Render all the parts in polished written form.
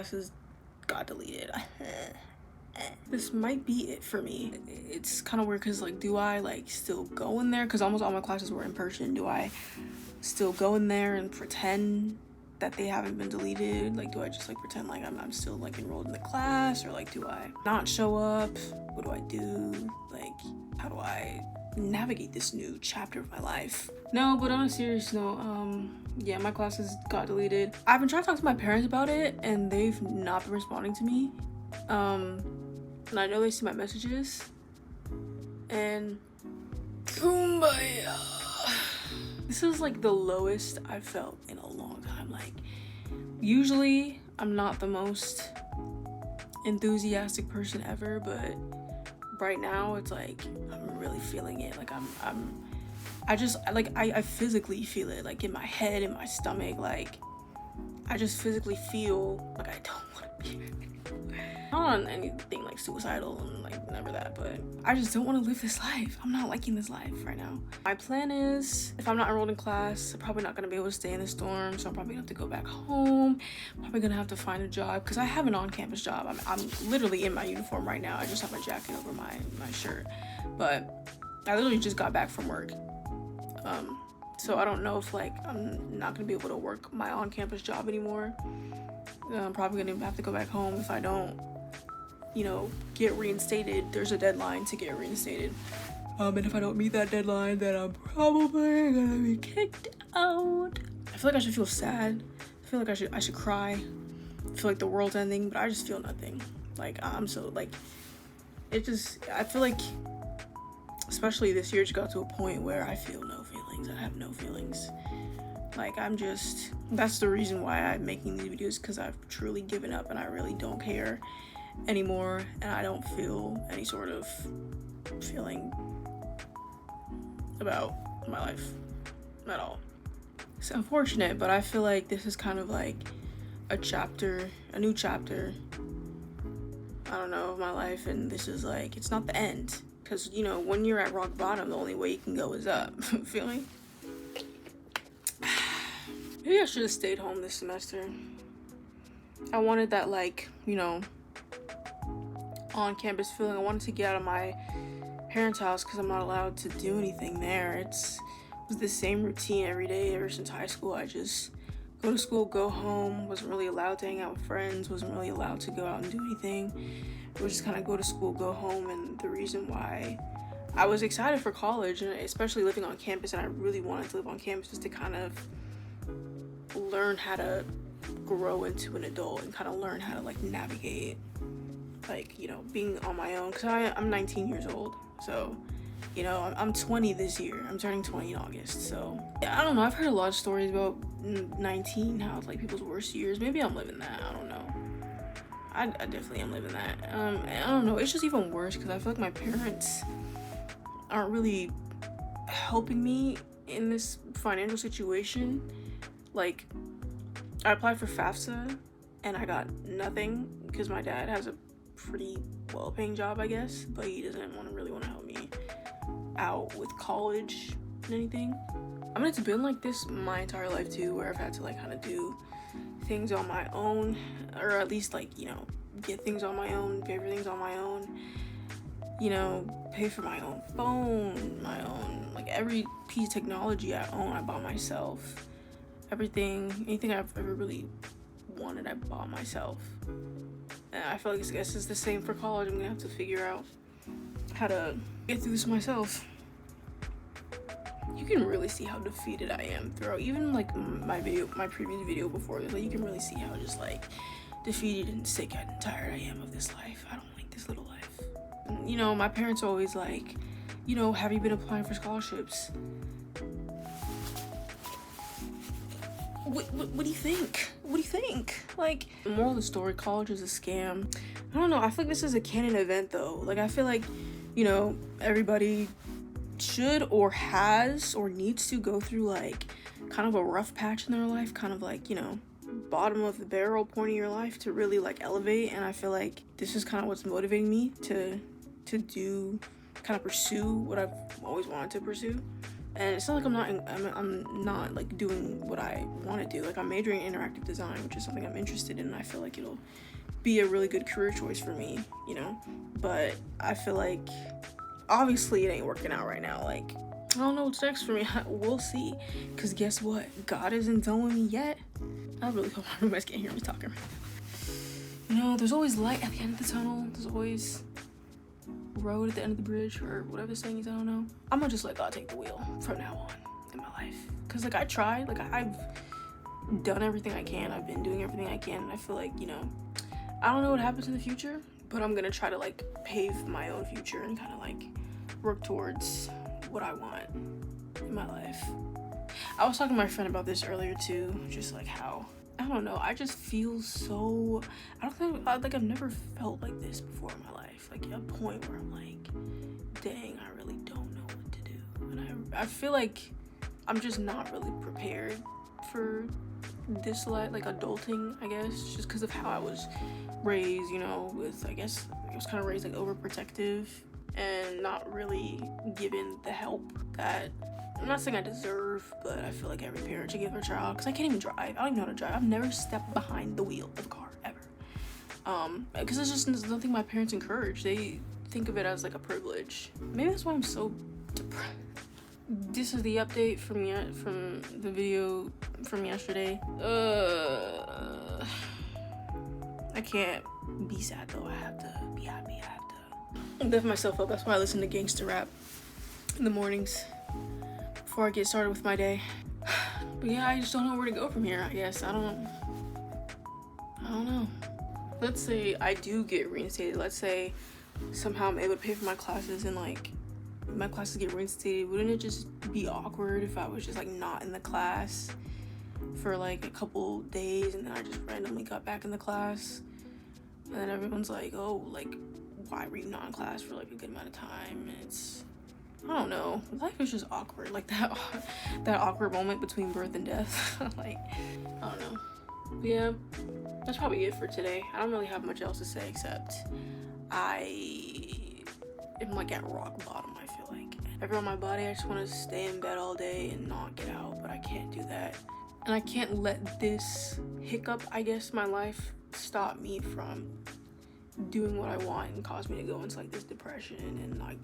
classes got deleted. This might be it for me. It's kind of weird because like, do I like still go in there? Because almost all my classes were in person. Do I still go in there and pretend that they haven't been deleted? Like, do I just like pretend like I'm still like enrolled in the class, or like do I not show up? What do I do? Like, how do I navigate this new chapter of my life? No, but on a serious note, yeah, my classes got deleted. I've been trying to talk to my parents about it and they've not been responding to me. And I know they see my messages, and kumbaya. This is like the lowest I've felt in a long time. Like, usually I'm not the most enthusiastic person ever, but right now it's like I'm really feeling it. Like I physically feel it, like in my head, in my stomach. Like I just physically feel like I don't want to be here. Not on anything like suicidal and like never that, but I just don't want to live this life. I'm not liking this life right now. My plan is, if I'm not enrolled in class, I'm probably not gonna be able to stay in this dorm, so I'm probably gonna have to go back home. Probably gonna have to find a job because I have an on-campus job. I'm literally in my uniform right now. I just have my jacket over my shirt, but I literally just got back from work. So I don't know if like I'm not gonna be able to work my on-campus job anymore. I'm probably gonna have to go back home if I don't, you know, get reinstated. There's a deadline to get reinstated. And if I don't meet that deadline, then I'm probably gonna be kicked out. I feel like I should feel sad. I feel like I should cry. I feel like the world's ending, but I just feel nothing. Like I'm so like, it just, I feel like, especially this year, just got to a point where I feel no feelings. I have no feelings. Like that's the reason why I'm making these videos, because I've truly given up and I really don't care anymore, and I don't feel any sort of feeling about my life at all. It's unfortunate, but I feel like this is kind of like a new chapter, I don't know, of my life, and this is like, it's not the end, because you know, when you're at rock bottom, the only way you can go is up. Feel me? Maybe I should have stayed home this semester. I wanted that, like, you know, on-campus feeling. I wanted to get out of my parents' house because I'm not allowed to do anything there. It was the same routine every day ever since high school. I just go to school, go home, wasn't really allowed to hang out with friends, wasn't really allowed to go out and do anything. It was just kind of go to school, go home. And the reason why I was excited for college, and especially living on campus, and I really wanted to live on campus, is to kind of learn how to grow into an adult and kind of learn how to like navigate, like, you know, being on my own, because I'm 19 years old, so, you know, I'm 20 this year. I'm turning 20 in August, so yeah, I don't know. I've heard a lot of stories about 19, how it's like people's worst years. Maybe I'm living that. I don't know. I definitely am living that. And I don't know, it's just even worse because I feel like my parents aren't really helping me in this financial situation. Like, I applied for FAFSA and I got nothing because my dad has a pretty well-paying job, I guess, but he doesn't really want to help me out with college and anything. I mean, it's been like this my entire life too, where I've had to like kind of do things on my own, or at least like, you know, get things on my own, pay for things on my own, you know, pay for my own phone, my own, like every piece of technology I own, I bought myself. Anything I've ever really wanted, I bought myself. And I feel like I guess it's the same for college. I'm gonna have to figure out how to get through this myself. You can really see how defeated I am throughout, even like my previous video before this. Like, you can really see how just like defeated and sick and tired I am of this life. I don't like this little life. And, you know, my parents are always like, you know, have you been applying for scholarships? What do you think? What do you think? Like, the moral of the story, college is a scam. I don't know, I feel like this is a canon event though. Like, I feel like, you know, everybody should or has or needs to go through like kind of a rough patch in their life, kind of like, you know, bottom of the barrel point in your life to really like elevate. And I feel like this is kind of what's motivating me to do, kind of pursue what I've always wanted to pursue. And it's not like I'm not like doing what I want to do. Like, I'm majoring in interactive design, which is something I'm interested in, and I feel like it'll be a really good career choice for me, you know. But I feel like obviously it ain't working out right now. Like, I don't know what's next for me. We'll see. Because guess what? God isn't done with me yet. I really hope my roommates can't hear me talking right now. You know, there's always light at the end of the tunnel. There's always road at the end of the bridge, or whatever the saying is, I don't know. I'm gonna just let God take the wheel from now on in my life. Because, like, I tried. Like, I've done everything I can. I've been doing everything I can. And I feel like, you know, I don't know what happens in the future, but I'm gonna try to, like, pave my own future and kind of, like, work towards what I want in my life. I was talking to my friend about this earlier too, just like how, I don't know, I just feel so, I don't think, like, I've never felt like this before in my life. Like, a point where I'm like, dang, I really don't know what to do. And I feel like I'm just not really prepared for this, like adulting, I guess, just because of how I was raised, you know, with, I guess, I was kind of raised like overprotective and not really given the help that, I'm not saying I deserve, but I feel like every parent should give their child, because I can't even drive. I don't even know how to drive. I've never stepped behind the wheel of a car, ever. Because it's just nothing my parents encourage. They think of it as like a privilege. Maybe that's why I'm so depressed. This is the update from the video from yesterday. I can't be sad though. I have to be happy. I have to lift myself up. That's why I listen to gangster rap in the mornings before I get started with my day. But yeah, I just don't know where to go from here, I guess. I don't know. Let's say I do get reinstated. Let's say somehow I'm able to pay for my classes and, like, my classes get reinstated. Wouldn't it just be awkward if I was just, like, not in the class for, like, a couple days and then I just randomly got back in the class? And then everyone's like, oh, like, why were you not in class for, like, a good amount of time? And it's, I don't know. Life is just awkward. Like, that awkward moment between birth and death. Like, I don't know. But yeah, that's probably it for today. I don't really have much else to say except I am, like, at rock bottom, I feel like. Every on my body, I just want to stay in bed all day and not get out, but I can't do that. And I can't let this hiccup, I guess, my life stop me from doing what I want and cause me to go into, like, this depression and, like,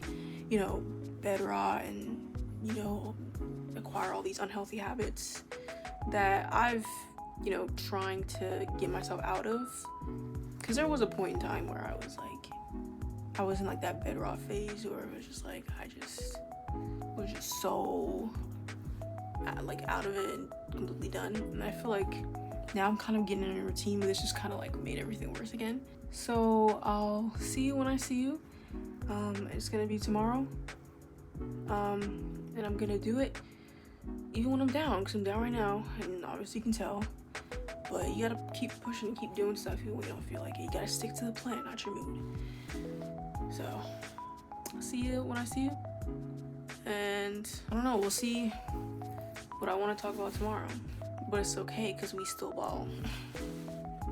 you know, bed rot and, you know, acquire all these unhealthy habits that I've, you know, trying to get myself out of. Because there was a point in time where I was in, like, that bed rot phase where it was just like, I just was just so, like, out of it and completely done. And I feel like now I'm kind of getting in a routine, but it's just kind of, like, made everything worse again. So I'll see you when I see you. It's gonna be tomorrow. And I'm gonna do it even when I'm down, because I'm down right now, and obviously you can tell. But you gotta keep pushing and keep doing stuff even when you don't feel like it. You gotta stick to the plan, not your mood. So I'll see you when I see you. And I don't know, we'll see what I want to talk about tomorrow. But it's okay, because we still ball.